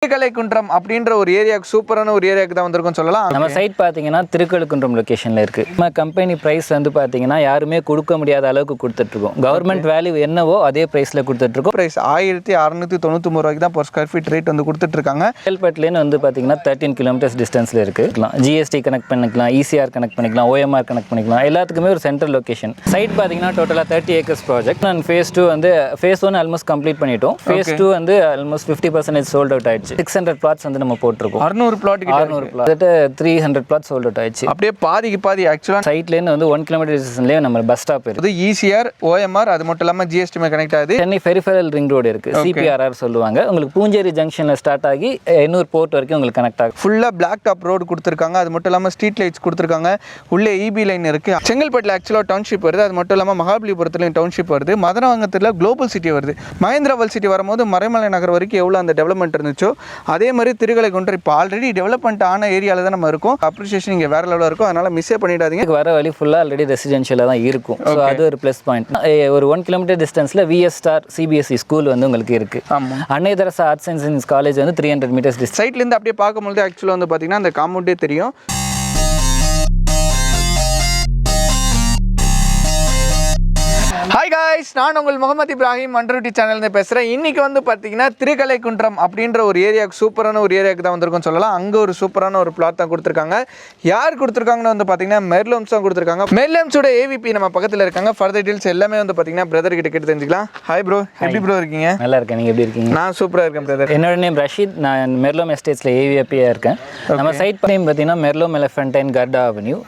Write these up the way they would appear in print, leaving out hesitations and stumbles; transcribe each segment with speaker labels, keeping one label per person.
Speaker 1: திருக்கலைக்குன்றம் அப்படின்ற ஒரு ஏரியாக்கு சூப்பரான ஒரு ஏரியாக்கு தான் வந்திருக்கோம் சொல்லலாம்.
Speaker 2: நம்ம சைட் பார்த்தீங்கன்னா திருக்கழுக்குன்றம் லொக்கேஷனில் இருக்குது. நம்ம கம்பெனி ப்ரைஸ் வந்து பார்த்தீங்கன்னா யாருமே கொடுக்க முடியாத அளவுக்கு கொடுத்துட்ருக்கோம். கவர்மெண்ட் வேல்யூ என்னவோ அதே ப்ரைஸில் கொடுத்துட்ருக்கோம்.
Speaker 1: ப்ரைஸ் 1693 ரூபாய்க்கு தான் per ஸ்கொயர் ஃபீட் ரேட் வந்து கொடுத்துட்ருக்காங்க.
Speaker 2: செங்கல்பட்டுலேருந்து வந்து பார்த்தீங்கன்னா 13 கிலோமீட்டர்ஸ் டிஸ்டன்ஸில் இருக்குது. ஜிஎஸ்டி கனெக்ட் பண்ணிக்கலாம், இசிஆர் கனெக்ட் பண்ணிக்கலாம், OMR கனெக்ட் பண்ணிக்கலாம். எல்லாத்துக்குமே ஒரு சென்ட்ரல் லொக்கேஷன். சைட் பார்த்தீங்கன்னா டோட்டலாக 30 ஏக்கர்ஸ் ப்ராஜெக்ட். நான் ஃபேஸ் 2 வந்து ஃபேஸ் 1 ஆல்மோஸ்ட் கம்ப்ளீட் பண்ணிட்டோம். ஃபேஸ் 2 வந்து ஆல்மோஸ்ட் 50% சோல்ட் அவுட் ஆயிடுச்சு. 600 plots வந்து நம்ம போட்டுருக்கோம்.
Speaker 1: 600 பிளாட் கிட்ட
Speaker 2: 600 plot 300 plots சோல்ட் அவுட் ஆயிடுச்சு.
Speaker 1: அப்படியே பாதிக்கு பாதி ஆக்சுவலாக
Speaker 2: சைட்லேருந்து வந்து 1 கிலோமீட்டர் டிஸ்டன்ஸ்லேயே நம்ம பஸ் ஸ்டாப் இருக்குது.
Speaker 1: ECR OMR அது மட்டும் இல்லாமல் GST கனெக்ட் ஆகுது.
Speaker 2: சென்னை பெரிஃபரல் ரிங் ரோடு இருக்குது, CPRR சொல்லுவாங்க. உங்களுக்கு பூஞ்சேரி ஜங்ஷனில் ஸ்டார்ட் ஆகி எண்ணூர் போர்ட் வரைக்கும் உங்களுக்கு கனெக்ட் ஆகும்.
Speaker 1: ஃபுல்லாக பிளாக் டாப் ரோடு கொடுத்துருக்காங்க. அது மட்டும் இல்லாமல் ஸ்ட்ரீட் லைட்ஸ் கொடுத்துருக்காங்க. உள்ளே EB லைன் இருக்குது. செங்கல்பட்டில் ஆக்சுவலாக டவுன்ஷிப் வருது. அது மட்டும் இல்லாமல் மகாபலிபுரத்துலையும் டவுன்ஷிப் வருது. மதுராந்தகத்தில் குளோபல் சிட்டி வருது. மகேந்திராவல் சிட்டி வரும்போது மறைமலை நகர் வரைக்கும் எவ்வளோ அந்த டெவலப்மெண்ட் இருந்துச்சோ அதே மாதிரி திருக்கலைக்குன்றம் இப்போ ஆல்ரெடி டெவலப்மெண்ட் ஆன ஏரியாவில் தான் நம்ம இருக்கும். அப்ரிசியேஷன் இங்கே வேற லெவலில் இருக்கும். அதனால் மிஸ்ஸே பண்ணிடாதீங்க.
Speaker 2: வர வழி ஃபுல்லாக ஆல்ரெடி ரெசிடென்ஷியலாக தான் இருக்கும். ஸோ அது ஒரு ப்ளஸ் பாயிண்ட். ஒரு 1 கிலோமீட்டர் டிஸ்டன்ஸில் VS ஸ்டார் CBSE ஸ்கூல் வந்து உங்களுக்கு இருக்குது.
Speaker 1: ஆமாம்.
Speaker 2: Annai Teresa arts and science college வந்து 300 மீட்டர்ஸ் டிஸ்டன்ஸ்.
Speaker 1: சைட்லேருந்து அப்படியே பார்க்கும்போது ஆக்சுவலாக வந்து பார்த்தீங்கன்னா அந்த காம்பவுண்டே தெரியும். ஹாய் காய்ஸ், நான் உங்கள் முகமது இப்ராஹிம் மன்றூட்டி சேனல்லேருந்து பேசுகிறேன். இன்றைக்கி வந்து பார்த்தீங்கன்னா திருக்கலைக்குன்றம் அப்படின்ற ஒரு ஏரியாவுக்கு சூப்பரான ஒரு ஏரியாவுக்கு தான் வந்திருக்கோம் சொல்லலாம். அங்கே ஒரு சூப்பரான ஒரு பிளாட் தான் கொடுத்துருக்காங்க. யார் கொடுத்துருக்காங்கன்னு வந்து பார்த்தீங்கன்னா மெர்லோம்ஸ் தான் கொடுத்துருக்காங்க. மெர்லோம்ஸோட AVP நம்ம பக்கத்தில் இருக்காங்க. ஃபர்தர் டீல்ஸ் எல்லாமே வந்து பார்த்தீங்கன்னா பிரதர் கிட்ட கேட்டு தெரிஞ்சுக்கலாம். ஹாய் ப்ரோ, எப்படி ப்ரோ இருக்கீங்க?
Speaker 2: நல்லா இருக்கேன், நீங்கள் எப்படி இருக்கீங்க?
Speaker 1: நான் சூப்பராக இருக்கேன் பிரதர்.
Speaker 2: என்னோட நேம் ரஷீத். நான் மெர்லோம் எஸ்டேட்ஸில் AVP-யாக இருக்கேன். நம்ம சைட் நேம் பார்த்தீங்கன்னா மெர்லோம் எலஃபண்ட் அண்ட் கர்டா அவென்யூ.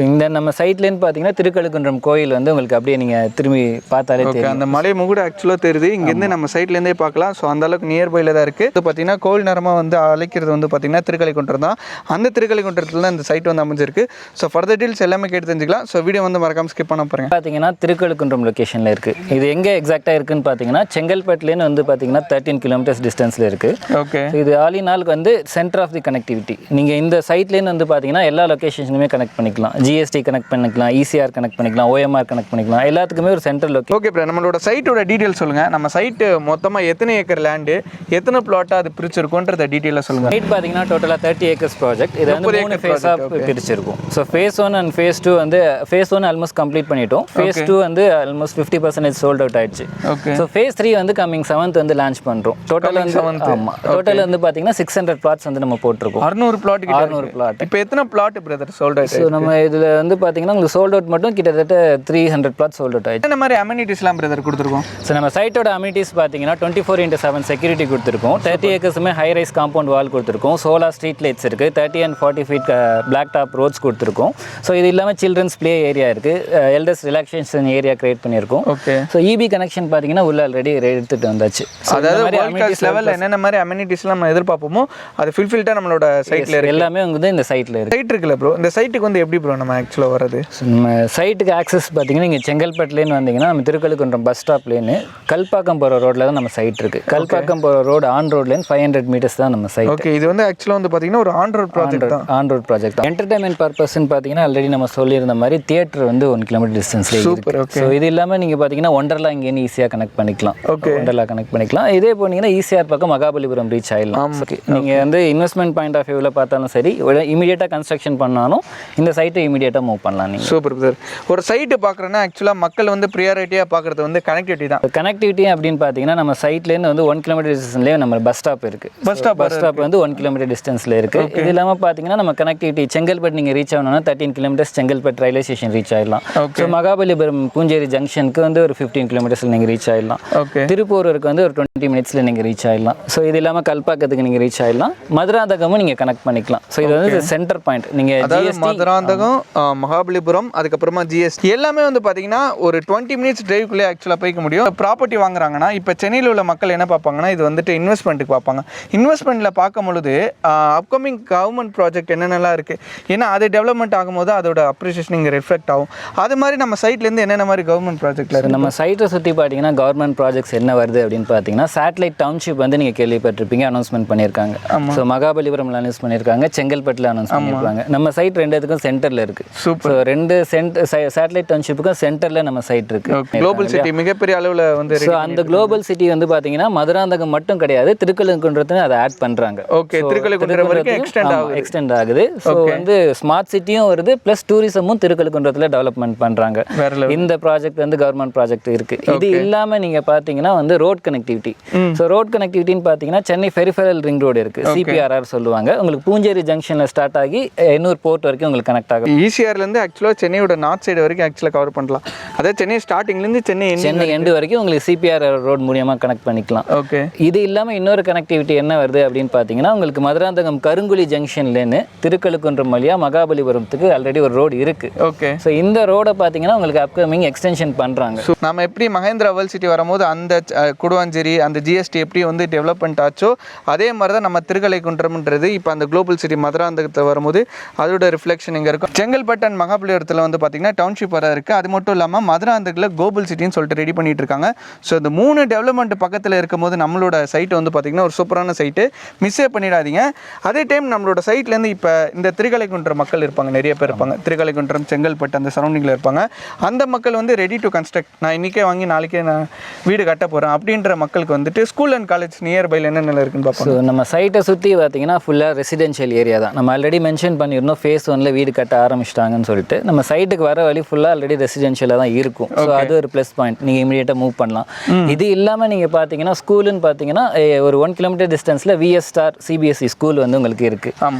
Speaker 2: இந்த நம்ம சைட்லேருந்து பார்த்தீங்கன்னா திருக்கழுக்குன்றம் கோயில் வந்து உங்களுக்கு அப்படியே நீங்கள் திரும்பி பார்த்தாலே
Speaker 1: அந்த மலை முகடு ஆக்சுவலாக தெரியுது. இங்கேருந்து நம்ம சைட்லேருந்தே பார்க்கலாம். ஸோ அந்த அளவுக்கு நியர்பையில் தான் இருக்குது. இது பார்த்தீங்கன்னா கோவில் நேரமாக வந்து அழைக்கிறது வந்து பார்த்தீங்கன்னா திருக்கலைக்குன்றம் தான். அந்த திருக்கலைக்குன்றத்தில் தான் இந்த சைட் வந்து அமைஞ்சிருக்கு. ஸோ ஃபர்தர் டீல்ஸ் எல்லாமே கேட்டு தெரிஞ்சுக்கலாம். ஸோ வீடியோ வந்து மறக்காம ஸ்கிப் பண்ண பாருங்க.
Speaker 2: பார்த்தீங்கன்னா திருக்கழுக்குன்றம் லொக்கேஷனில் இருக்குது. இது எங்கே எக்ஸாக்டாக இருக்குன்னு பார்த்தீங்கன்னா செங்கல்பட்டுலேருந்து வந்து பார்த்தீங்கன்னா 13 கிலோமீட்டர்ஸ் டிஸ்டன்ஸில் இருக்குது.
Speaker 1: ஓகே.
Speaker 2: இது ஆல் இன் ஆல் வந்து சென்டர் ஆஃப் தி கனெக்டிவிட்டி. நீங்கள் இந்த சைட்லேருந்து வந்து பார்த்தீங்கன்னா எல்லா லொக்கேஷனுமே கனெக்ட் பண்ணிக்கலாம். GST கனெக்ட் பண்ணிக்கலாம், ECR கனெக்ட் பண்ணிக்கலாம், OMR கனெக்ட் பண்ணிக்கலாம். எல்லாத்துக்குமே ஒரு சென்ட்ரல் லொக்கேஷன்.
Speaker 1: ஓகே ப்ரோ, நம்மளோட சைட்டோட டீட்டெயில் சொல்லுங்கள். நம்ம சைட்டு மொத்தமாக எத்தனை ஏக்கர் லேண்டு, எத்தனை பிளாட்டாக அது பிரிச்சிருக்கோன்றத டீட்டெயிலாக சொல்லுங்கள்.
Speaker 2: சைட் பார்த்தீங்கன்னா டோட்டலாக 30 ஏக்கர்ஸ் ப்ராஜெக்ட். இது வந்து 3 ஃபேஸாக பிரிச்சிருக்கும். ஸோ ஃபேஸ் 1 அண்ட் ஃபேஸ் 2 வந்து ஃபேஸ் 1 ஆல்மோஸ்ட் கம்ப்ளீட் பண்ணிட்டோம். ஃபேஸ் 2 வந்து ஆல்மோஸ்ட் 50% சோல்ட் அவுட் ஆயிடுச்சு.
Speaker 1: ஓகே.
Speaker 2: ஸோ ஃபேஸ் 3 வந்து கமிங் 7th வந்து லான்ச் பண்ணுறோம். டோட்டல் வந்து ஆமாம், டோட்டல் வந்து பார்த்தீங்கன்னா 600 plots வந்து நம்ம போட்டிருக்கோம்.
Speaker 1: 600 பிளாட்.
Speaker 2: 600 பிளாட்.
Speaker 1: இப்போ எத்தனை பிளாட் பிரதர் சோல்ட் ஆயிடுச்சு?
Speaker 2: ஸோ நம்ம இதில் வந்து பார்த்தீங்கன்னா உங்களுக்கு சோல்ட் அவுட் மட்டும் கிட்டத்தட்ட 300 plots சோல்ட் அவுட் ஆயிடுச்சு.
Speaker 1: என்ன மாதிரி அமெனிட்டிஸ்லாம் பிரதர் கொடுத்துருக்கோம்?
Speaker 2: ஸோ நம்ம சைட்டோட அமினிட்டிஸ் பார்த்தீங்கன்னா 24/7 செக்யூரிட்டி கொடுத்துருக்கோம். 30 ஏக்கர்ஸுமே ஹை ரைஸ் காம்பவுண்ட் வால் கொடுத்துருக்கோம். சோலார் ஸ்ட்ரீட் லைட்ஸ் இருக்குது. 30 and 40 feet black top roads கொடுத்துருக்கோம். ஸோ இது இல்லாமல் சில்ட்ரன்ஸ் ப்ளே ஏரியா இருக்குது. எல்டர்ஸ் ரிலாக்ஸேஷன் ஏரியா கிரியேட் பண்ணியிருக்கோம்.
Speaker 1: ஓகே.
Speaker 2: ஸோ EB கனெக்ஷன் பார்த்தீங்கன்னா உள்ள ஆல்ரெடி எடுத்துகிட்டு வந்தாச்சு.
Speaker 1: அதாவது வேர்ல்ட் லெவலில் என்னென்ன மாதிரி அமெனிட்டிஸ்லாம் நம்ம எதிர்பார்ப்போமோ அது ஃபுல்ஃபில்டாக நம்மளோட சைட்டில் இருக்குது.
Speaker 2: எல்லாமே வந்து இந்த சைட்டில் இருக்குது.
Speaker 1: சைட் இருக்குல்ல ப்ரோ, இந்த சைட்டுக்கு வந்து எப்படி ப்ரோ நம்ம ஆக்சுவலாக வர்றது?
Speaker 2: நம்ம சைட்டுக்கு ஆக்சஸ் பார்த்தீங்கன்னா நீங்கள் செங்கல்பட்டுலேருந்து வந்தீங்கன்னா நம்ம திருக்கழுக்குன்றம் பஸ் ஸ்டாப்லேருந்து கல்பாக்கம் போகிற ரோட்டில் தான் நம்ம சைட் இருக்குது. கல்பாக்கம் போகிற ரோடு ஆன் ரோட்லேருந்து 500 மீட்டர்ஸ் தான் நம்ம சைட்.
Speaker 1: ஓகே. இது வந்து ஆக்சுவலாக வந்து பார்த்தீங்கன்னா ஒரு ஆன் ரோட் ப்ராஜெக்ட் தான்.
Speaker 2: ஆன் ரோட் ப்ராஜெக்ட் தான். என்டர்டைன்மெண்ட் பர்பஸ்ன்னு பார்த்தீங்கன்னா ஆல்ரெடி நம்ம சொல்லியிருந்த மாதிரி தியேட்டர் வந்து 1 கிலோமீட்டர் டிஸ்டன்ஸ்லேயே
Speaker 1: சூப்பர். ஓகே.
Speaker 2: ஸோ இது இல்லாமல் நீங்கள் பார்த்தீங்கன்னா ஒண்டர்லா இங்கேருந்து ஈஸியாக கனெக்ட் பண்ணிக்கலாம்.
Speaker 1: ஓகே.
Speaker 2: ஒண்டர்லா கனெக்ட் பண்ணிக்கலாம். இதே போனீங்கன்னா ECR பக்கம் மகாபலிபுரம் ரீச் ஆகிடலாம். நீங்கள் வந்து இன்வெஸ்ட்மெண்ட் பாயிண்ட் ஆஃப் வியூவில் பார்த்தாலும் சரி, இமீடியட்டாக கன்ஸ்ட்ரக்ஷன் பண்ணாலும் இந்த சைட்டை இமீடியட்டாக மூவ் பண்ணலாம் நீங்கள்.
Speaker 1: Super sir. ஒரு சைட்டு பார்க்குறேன்னா ஆக்சுவலாக மக்கள் வந்து ப்ரியாரிட்டியாக பார்க்குறது வந்து கனெக்டிவிட்டி தான்.
Speaker 2: கனெக்டிவிட்டி அப்படின்னு பார்த்தீங்கன்னா நம்ம சைட்லேருந்து வந்து 1 கிலோமீட்டர் டிஸ்டன்ஸ்லேயே நம்ம பஸ் ஸ்டாப் இருக்குது. பஸ் ஸ்டாப் வந்து 1 கிலோமீட்டர் டிஸ்டன்ஸில் இருக்குது. இது இல்லாமல் பார்த்தீங்கன்னா நம்ம கனெக்டிவிட்டி செங்கல்பட்டு நீங்கள் ரீச் ஆகணும்னா 13 kilometres Chengalpattu railway station reach ஆகிடலாம். ஸோ மகாபலிபுரம் பூஞ்சேரி ஜங்ஷனுக்கு வந்து ஒரு 15 கிலோமீட்டர்ஸில் நீங்கள் ரீச் ஆகிடலாம்.
Speaker 1: ஓகே.
Speaker 2: திருப்பூருக்கு வந்து ஒரு 20 மினிட்ஸில் நீங்கள் ரீச் ஆகிடலாம். ஸோ இது இல்லாமல் கல்பாக்கத்துக்கு நீங்கள் ரீச் ஆகிடலாம். மதுராந்தகமும் நீங்கள் கனெக்ட் பண்ணிக்கலாம். ஸோ இது வந்து சென்டர் பாயிண்ட். நீங்கள்
Speaker 1: மதுராந்தகம், மகாபலிபுரம், அதுக்கப்புறமா GST எல்லாமே வந்து பார்த்தீங்கன்னா ஒரு 20 மினிட்ஸ் டிரைவ்க்குள்ளே ஆக்சுவலாக போய்க்க முடியும். ப்ராப்பர்ட்டி வாங்குறாங்கன்னா இப்போ சென்னையில் உள்ள மக்கள் என்ன பார்ப்பாங்கன்னா இது வந்துட்டு இன்வெஸ்ட்மெண்ட்டுக்கு பார்ப்பாங்க. இன்வெஸ்ட்மெண்ட்டில் பார்க்கும்பொழுது அப்கமிங் கவர்மெண்ட் ப்ராஜெக்ட் என்னென்னலாம் இருக்குது, ஏன்னா அது டெவலப்மெண்ட் ஆகும்போது அதோட அப்ரிசியேஷன் இங்கே ரிஃப்ளெக்ட் ஆகும். அது மாதிரி நம்ம சைட்லேருந்து என்னென்ன மாதிரி கவர்மெண்ட் ப்ராஜெக்ட்டில் இருக்குது?
Speaker 2: நம்ம சைட்டை சுற்றி பார்த்தீங்கன்னா கவர்மெண்ட் ப்ராஜெக்ட்ஸ் என்ன வருது அப்படின்னு பார்த்தீங்கன்னா சேட்டலைட் டவுன்ஷிப் வந்து நீங்கள் கேள்விப்பட்டிருப்பீங்க, அனௌன்ஸ்மெண்ட் பண்ணியிருக்காங்க. ஸோ மகாபலிபுரம்ல அனௌன்ஸ் பண்ணியிருக்காங்க, செங்கல்பட்டில் அனௌன்ஸ் பண்ணியிருக்காங்க. நம்ம சைட் ரெண்டுத்துக்கும் சென்டரில் இருக்குது. ஸோ 2 சேட்டலைட் டவுன்ஷிப்புக்கும் சென்டரில் நம்ம சைட் பட்ஜெட் இருக்கு.
Speaker 1: குளோபல் சிட்டி மிகப்பெரிய அளவில் வந்து
Speaker 2: ஸோ அந்த குளோபல் சிட்டி வந்து பார்த்தீங்கன்னா மதுராந்தகம் மட்டும் கிடையாது, திருக்கழுக்குன்றத்தையும் அதை ஆட் பண்ணுறாங்க.
Speaker 1: ஓகே, திருக்கழுக்குன்றம் வரைக்கும்
Speaker 2: எக்ஸ்டெண்ட் ஆகுது. ஸோ வந்து ஸ்மார்ட் சிட்டியும் வருது, ப்ளஸ் டூரிசமும் திருக்கழுக்குன்றத்தில் டெவலப்மெண்ட் பண்ணுறாங்க. இந்த ப்ராஜெக்ட் வந்து கவர்மெண்ட் ப்ராஜெக்ட் இருக்கு. இது இல்லாமல் நீங்கள் பார்த்தீங்கன்னா வந்து ரோட் கனெக்டிவிட்டி. ஸோ ரோட் கனெக்டிவிட்டின்னு பார்த்தீங்கன்னா சென்னை பெரிஃபெரல் ரிங் ரோடு இருக்கு, சிபிஆர்ஆர் சொல்லுவாங்க. உங்களுக்கு பூஞ்சேரி ஜங்ஷனில் ஸ்டார்ட் ஆகி எண்ணூர் போர்ட் வரைக்கும் உங்களுக்கு கனெக்ட் ஆகும்.
Speaker 1: ஈசிஆர்லேருந்து ஆக்சுவலாக சென்னையோட நார்த் சைடு வரைக்கும் ஆக்சுவலாக கவர் பண்ணலாம். அதாவது சென்னை ஸ்டார்டிங்லேருந்து சென்னை எண்டு வரைக்கும்
Speaker 2: உங்களுக்கு சிபிஆர்ஆர் ரோட் மூலியமாக கனெக்ட் பண்ணிக்கலாம்.
Speaker 1: ஓகே,
Speaker 2: இது இல்லாமல் இன்னொரு கனெக்டிவிட்டி என்ன வருது அப்படின்னு பார்த்தீங்கன்னா, உங்களுக்கு மதுராந்தகம் கருங்குழி ஜங்ஷன்லேருந்து திருக்கழுக்குன்றம் வழியாக மகாபலிபுரத்துக்கு ஆல்ரெடி ஒரு ரோடு இருக்கு.
Speaker 1: ஓகே,
Speaker 2: ஸோ இந்த ரோடை பார்த்தீங்கன்னா உங்களுக்கு அப்கமிங் எக்ஸ்டென்ஷன் பண்ணுறாங்க.
Speaker 1: ஸோ நம்ம எப்படி மகேந்திரா வேர்ல்ட் சிட்டி வரும்போது அந்த குடுவாஞ்சேரி அந்த ஜிஎஸ்டி எப்படி வந்து டெவலப்மெண்ட் ஆச்சோ அதே மாதிரி தான் நம்ம திருக்கழுக்குன்றம்ன்றது இப்போ அந்த குளோபல் சிட்டி மதுராந்தகத்தை வரும்போது அதோட ரிஃப்ளெக்ஷன் இங்கே இருக்கும். செங்கல்பட்டு அண்ட் மகாபலிபுரத்தில் வந்து பார்த்தீங்கன்னா டவுன்ஷிப் வர இருக்குது. அது மட்டும் இல்லாமல் மதுராந்தகத்தில் குளோபல் சிட்டின்னு சொல்லிட்டு ரெடி பண்ணிட்டு இருக்காங்க. ஸோ இந்த 3 டெவலப்மெண்ட் பக்கத்தில் இருக்கும்போது நம்மளோட சைட் வந்து பார்த்தீங்கன்னா ஒரு சூப்பரான சைட்டு, மிஸ்ஸே பண்ணிடாதீங்க. அதே டைம் நம்மளோட சைட்லேருந்து இப்போ இந்த திருக்கழுக்குன்றம் மக்கள் இருப்பாங்க, நிறைய பேர் இருப்பாங்க. திருக்கழுக்குன்றம் செங்கல்பட்டு அந்த சரௌண்டிங்கில் இருப்பாங்க. அந்த மக்கள் வந்து ரெடி டு கன்ஸ்ட்ரக்ட், நான் இன்றைக்கே வாங்கி நாளைக்கே நான் வீடு கட்ட போகிறேன் அப்படின்ற மக்களுக்கு வந்துட்டு ஸ்கூல் அண்ட் காலேஜ் நியர்பையில் என்னென்ன இருக்குன்னு பார்ப்போம்.
Speaker 2: ஸோ நம்ம சைட்டை சுற்றி பார்த்தீங்கன்னா ஃபுல்லாக ரெசிடென்ஷியல் ஏரியா தான். நம்ம ஆல்ரெடி மென்ஷன் பண்ணியிருந்தோம் ஃபேஸ் 1ல வீடு கட்ட ஆரம்பிச்சிட்டாங்கன்னு சொல்லிட்டு. நம்ம சைட்டுக்கு வர வழி ஃபுல்லாக ஆல்ரெடி ரெசிடென்ஷியலாக தான் இருக்கும். ஸோ அது ஒரு ப்ளஸ் பாயிண்ட், நீங்கள் இமீடியட்டாக மூவ் பண்ணலாம். இது இல்லாமல் நீங்கள் பார்த்தீங்கன்னா ஸ்கூலுன்னு பார்த்தீங்கன்னா ஒரு 1 கிலோமீட்டர் டிஸ்டன்ஸில் விஎஸ் ஸ்டார் சிபிஎஸ்சி ஸ்கூல் வந்து உங்களுக்கு இருக்கு.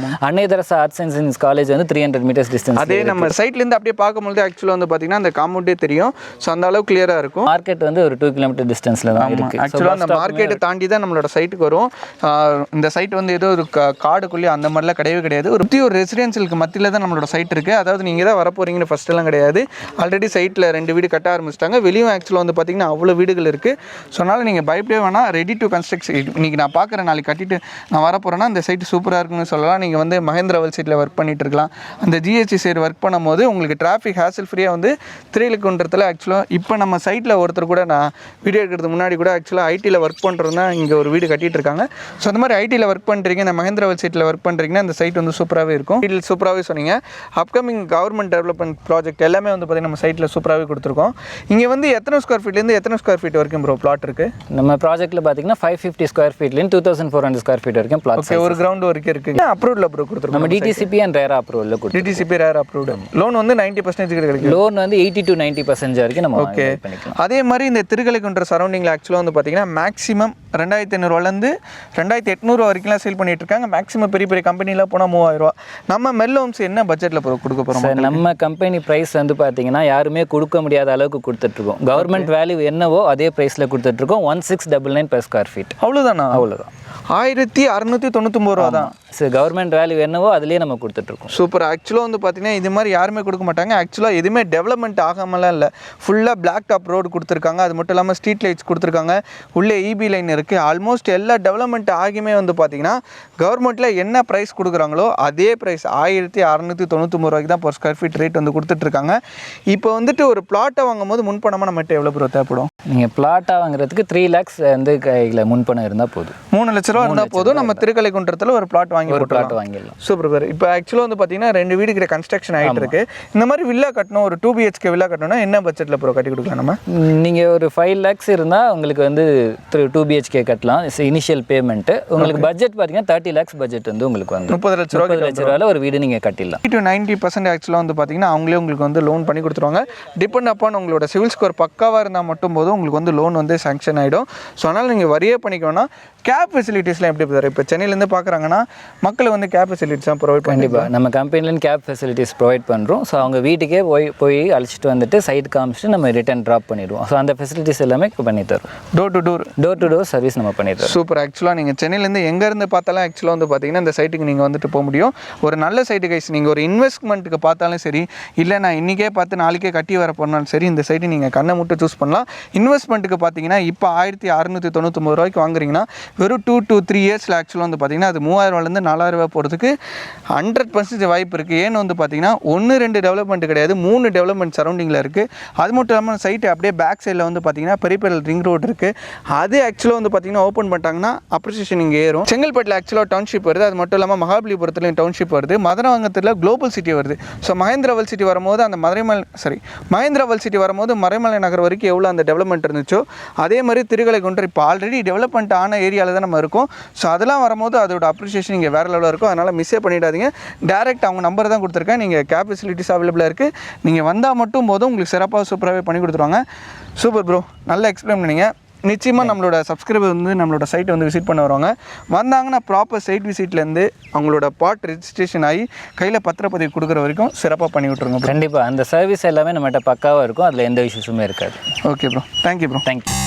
Speaker 2: Annai Teresa arts and science college வந்து 300 மீட்டர்ஸ் டிஸ்டன்ஸ்.
Speaker 1: அதே நம்ம சைட்லேருந்து அப்படியே பார்க்கும்போது ஆக்சுவலாக வந்து பார்த்தீங்கன்னா அந்த காம்பவுண்டே தெரியும். ஸோ அந்த அளவுக்கு கிளியராக இருக்கும்.
Speaker 2: மார்க்கெட் வந்து ஒரு 2 கிலோமீட்டர் டிஸ்டன்ஸில் தான் இருக்குது.
Speaker 1: ஆக்சுவலாக அந்த மார்க்கெட்டை தாண்டி தான் நம்மளோட சைட்டுக்கு வரும். இந்த சைட் வந்து ஏதோ ஒரு காடுக்குள்ளேயே அந்த மாதிரிலாம் கிடையவே கிடையாது. ஒரு ரெசிடென்சியலுக்கு மத்தியில் தான் நம்மளோட சைட் இருக்குது. அதாவது நீங்கள் தான் வரப்போறீங்கன்னு ஃபஸ்ட்டெல்லாம் கிடையாது. ஆல்ரெடி சைட்டில் 2 வீடு கட்ட ஆரம்பிச்சிட்டாங்க. வெளியும் ஆக்சுவலாக வந்து பார்த்தீங்கன்னா அவ்வளோ வீடுகள் இருக்குது. ஸோ அதனால் நீங்கள் பயப்படவே வேணாம், ரெடி டு கன்ஸ்ட்ரக்ட். இன்றைக்கி நான் பார்க்குறேன், நாளைக்கு கட்டிட்டு நான் வரப்போகிறேன்னா இந்த சைட்டு சூப்பராக இருக்குன்னு சொல்லலாம். நீங்கள் வந்து மகேந்திரா வேர்ல்ட் சைட்டில் ஒர்க் பண்ணிட்டு இருக்கலாம். அந்த ஜிஹெச்சி சைடு ஒர்க் பண்ணும்போது உங்களுக்கு டிராஃபிக் ஹேசல் ஃப்ரீயாக வந்து திருக்கழுக்குன்றத்தில் ஆக்சுவலாக இப்போ நம்ம சைட்டில் ஒருத்தர் கூட நான் வீடியோ எடுக்கிறதுக்கு முன்னாடி கூட ஆக்சுவலாக ஐடியில் ஒர்க் பண்ணுறதுனா இங்கே ஒரு வீடு கட்டிட்டு இருக்காங்க. ஸோ அந்த மாதிரி ஐடியில் ஒர்க் பண்ணுறீங்க, இந்த மகேந்திரா வேர்ல்ட் சைட்டில் ஒர்க் பண்ணுறீங்கன்னா அந்த சைட் வந்து சூப்பராகவே இருக்கும். இதில் சூப்பராகவே சொன்னீங்க. அப்கமிங் கவர்மெண்ட் டெவலப்மெண்ட் ப்ராஜெக்ட் எல்லாமே வந்து பார்த்தீங்கன்னா நம்ம சைட்டில் சூப்பராகவே கொடுத்துருக்கோம். இங்கே வந்து எத்தனை ஸ்கொயர் ஃபீட்லேருந்து எத்தனை ஸ்கொயர் ஃபீட் வரைக்கும் ப்ரோ பிளாட் இருக்குது?
Speaker 2: நம்ம ப்ராஜெக்ட்டில் பார்த்தீங்கன்னா 550 ஸ்கொயர் ஃபீட்லேருந்து 2400 ஸ்கொயர் ஃபீட் வரைக்கும் பிளாட்.
Speaker 1: ஓகே, ஒரு கிரவுண்ட் வரைக்கும் இருக்குது. அப்ரூவ்டில் ப்ரோ கொடுத்துருக்கோம்.
Speaker 2: நம்ம டிடிசிபி அண்ட் ரேர் அப்ரூவல் கொடுத்து.
Speaker 1: DTCP rare approved. லோன் வந்து 90% கிடைக்கும்.
Speaker 2: லோன் வந்து 80 to 90% வரைக்கும் நம்ம
Speaker 1: ஓகே பண்ணிக்கலாம். அதே மாதிரி இந்த திருக்கழுக்குன்ற சரௌண்டிங்கில் ஆக்சுவலாக வந்து பார்த்தீங்கன்னா மேக்ஸிமம் 2500 2800 வரைக்கும்லாம் சேல் பண்ணிட்டு இருக்காங்க. மேக்ஸிமம் பெரிய பெரிய கம்பெனிலாம் போனால் 3000. நம்ம மெல் ஹோம்ஸ் என்ன பட்ஜெட்டில் கொடுக்க போகிறோம்?
Speaker 2: சார், நம்ம கம்பெனி ப்ரைஸ் வந்து பார்த்தீங்கன்னா யாருமே கொடுக்க முடியாத அளவுக்கு கொடுத்துட்ருக்கோம். கவர்மெண்ட் வேல்யூ என்னவோ அதே ப்ரைஸில் கொடுத்துட்ருக்கோம். 1699 per ஸ்கொயர் ஃபீட்.
Speaker 1: அவ்வளோதானா?
Speaker 2: அவ்வளோதான்.
Speaker 1: 1699 ரூபா தான்.
Speaker 2: சரி, கவர்மெண்ட் வேல்யூ என்னவோ அதுலேயே நம்ம கொடுத்துட்ருக்கோம்.
Speaker 1: சூப்பர். ஆக்சுவலாக வந்து பார்த்தீங்கன்னா இது மாதிரி யாருமே கொடுக்க மாட்டாங்க. ஆக்சுவலாக எதுவுமே டெவலப்மெண்ட் ஆகாமலாம் இல்லை. ஃபுல்லாக பிளாக் டாப் ரோடு கொடுத்துருக்காங்க. அது மட்டும் இல்லாமல் ஸ்ட்ரீட் லைட்ஸ் கொடுத்துருக்காங்க. உள்ளே இபி லைன் இருக்குது. ஆல்மோஸ்ட் எல்லா டெவலப்மெண்ட் ஆகியுமே வந்து பார்த்தீங்கன்னா கவர்மெண்ட்டில் என்ன ப்ரைஸ் கொடுக்குறாங்களோ அதே ப்ரைஸ் 1699 ரூபாய்க்கு தான் per ஸ்கொயர் ஃபீட் ரேட் வந்து கொடுத்துட்ருக்காங்க. இப்போ வந்துட்டு ஒரு பிளாட்டை வாங்கும் போது முன்பணமாக நம்மகிட்ட எவ்வளோ ப்ரோ தேவைப்படும்?
Speaker 2: நீங்கள் பிளாட்டாக வாங்குறதுக்கு 3 lakhs வந்து கையில் முன்பணம் இருந்தால் போதும்.
Speaker 1: 3 லட்ச ரூபா இருந்தால் போதும். நம்ம திருக்கழுக்குன்றத்தில் ஒரு பிளாட்
Speaker 2: வாங்கிடலாம்.
Speaker 1: சூப்பர் பேர். இப்போ ஆக்சுவலாக வந்து பார்த்தீங்கன்னா 2 வீடு கிட்ட கன்ஸ்ட்ரக்ஷன் ஆகிட்டு இருக்கு. இந்த மாதிரி வில்லா கட்டணும், ஒரு 2 BHK வில்லா கட்டணும்னா என்ன பட்ஜெட்டில் ப்ரோ கட்டி கொடுக்கலாம் நம்ம?
Speaker 2: நீங்கள் ஒரு 5 lakhs இருந்தால் உங்களுக்கு வந்து 2 BHK கட்டலாம். இனிஷியல் பேமெண்ட்டு உங்களுக்கு பட்ஜெட் பார்த்தீங்கன்னா 30 lakhs பட்ஜெட் வந்து உங்களுக்கு வந்து
Speaker 1: 30 லட்ச ரூபாயில்
Speaker 2: ஒரு வீடு நீங்கள் கட்டிடலாம்.
Speaker 1: 90% ஆக்சுவலாக வந்து பார்த்தீங்கன்னா அவங்களே உங்களுக்கு வந்து லோன் பண்ணி கொடுத்துருவாங்க. டிபெண்ட் அப்பான் உங்களோட சிவில் ஸ்கோர் பக்காவாக இருந்தால் மட்டும் போதும் உங்களுக்கு வந்து லோன் வந்து சாங்ஷன் ஆகிடும். ஸோ அதனால் நீங்கள் வரியே பண்ணிக்கோன்னா கேப் ஃபெசிலிட்டிஸ்லாம் எப்படி தரும்? இப்போ சென்னையிலேருந்து பார்க்குறாங்கன்னா மக்கள் வந்து கேப் ஃபெசிலிட்டிஸ்லாம் ப்ரொவைட்
Speaker 2: கண்டிப்பாக நம்ம கம்பெனிலேருந்து கேப் ஃபெசிலிட்டிஸ் ப்ரொவைட் பண்ணுறோம். ஸோ அவங்க வீட்டுக்கே போய் அழைச்சிட்டு வந்துட்டு சைட் காமிச்சிட்டு நம்ம ரிட்டர்ன் ட்ராப் பண்ணிடுவோம். ஸோ அந்த ஃபெசிலிட்டிஸ் எல்லாமே பண்ணி தரும். டோர் டு டோர் சர்வீஸ் நம்ம பண்ணி தரோம்.
Speaker 1: சூப்பர். ஆக்சுவலாக நீங்கள் சென்னையிலேருந்து எங்கேருந்து பார்த்தாலும் ஆக்சுவலாக வந்து பார்த்தீங்கன்னா இந்த சைட்டுக்கு நீங்கள் வந்துட்டு போக முடியும். ஒரு நல்ல சைட்டு கைஸ். நீங்கள் ஒரு இன்வெஸ்ட்மெண்ட்டுக்கு பார்த்தாலும் சரி, இல்லை நான் இன்றைக்கே பார்த்து நாளைக்கே கட்டி வர போனாலும் சரி, இந்த சைட்டு நீங்கள் கண்ணை மட்டும் சூஸ் பண்ணலாம். இன்வெஸ்ட்மெண்ட்டுக்கு பார்த்தீங்கன்னா இப்போ 1699 ரூபாய்க்கு வாங்குறீங்கன்னா வெறும் 2 to 3 இயர்ஸில் ஆக்சுவலாக வந்து பார்த்திங்கன்னா அது 3000 4000 போகிறதுக்கு 100% வாய்ப்பு இருக்குது. ஏன்னு வந்து பார்த்திங்கன்னா 1-2 டெவலப்மெண்ட் கிடையாது, 3 டெவலப்மெண்ட் சரௌண்டிங்கில் இருக்குது. அது மட்டும் இல்லாமல் சைட்டு அப்படியே பேக் சைடில் வந்து பார்த்திங்கன்னா பெரியபெரிய ரிங் ரோடு இருக்குது. அது ஆக்சுவலாக வந்து பார்த்திங்கன்னா ஓப்பன் பண்ணிட்டாங்கன்னா அப்ரிசியேஷன் இங்கே ஏறும். செங்கல்பட்டில் ஆக்சுவலாக டவுன்ஷிப் வருது, அது மட்டும் இல்லாமல் மகாபலிபுரத்துலையும் டவுன்ஷிப் வருது, மதுரவாங்கத்தில் குளோபல் சிட்டி வருது. ஸோ மகேந்திரவல் சிட்டி வரும்போது அந்த மகேந்திரவல் சிட்டி வரும்போது மறைமலை நகர் வரைக்கும் எவ்வளோ அந்த டெவலப்மெண்ட் இருந்துச்சோ அதே மாதிரி திருக்கலைக்குன்றம் இப்போ ஆல்ரெடி டெவலப்மெண்ட் ஆன ஏரியாவில் தான் நம்ம இருக்கோம். ஸோ அதெல்லாம் வரும்போது அதோட அப்ரிசியேஷன் இங்கே வேறு லெவலில் இருக்கும். அதனால் மிஸ்ஸே பண்ணிடாதீங்க. டேரெக்ட் அவங்க நம்பர் தான் கொடுத்துருக்கேன். நீங்கள் கேப் ஃபெசிலிட்டிஸ் அவைலபிளாக இருக்குது. நீங்கள் வந்தால் மட்டும் போதும் உங்களுக்கு சிறப்பாக சூப்பராகவே பண்ணி கொடுத்துருவாங்க. சூப்பர் ப்ரோ, நல்லா எக்ஸ்பிளைன் பண்ணீங்க. நிச்சயமாக நம்மளோட சப்ஸ்கிரைபர் வந்து நம்மளோட சைட்டை வந்து விசிட் பண்ண வருவாங்க. வந்தாங்கன்னா ப்ராப்பர் சைட் விசிட்லேருந்து அவங்களோட பாட் ரெஜிஸ்ட்ரேஷன் ஆகி கையில் பத்திரப்பதிவு கொடுக்குற வரைக்கும் சிறப்பாக பண்ணி விட்ருங்க.
Speaker 2: கண்டிப்பாக அந்த சர்வீஸ் எல்லாமே நம்மகிட்ட பக்காவாக இருக்கும், அதில் எந்த இஷ்யூஸுமே இருக்காது.
Speaker 1: Okay bro, thank you bro.
Speaker 2: Thank you.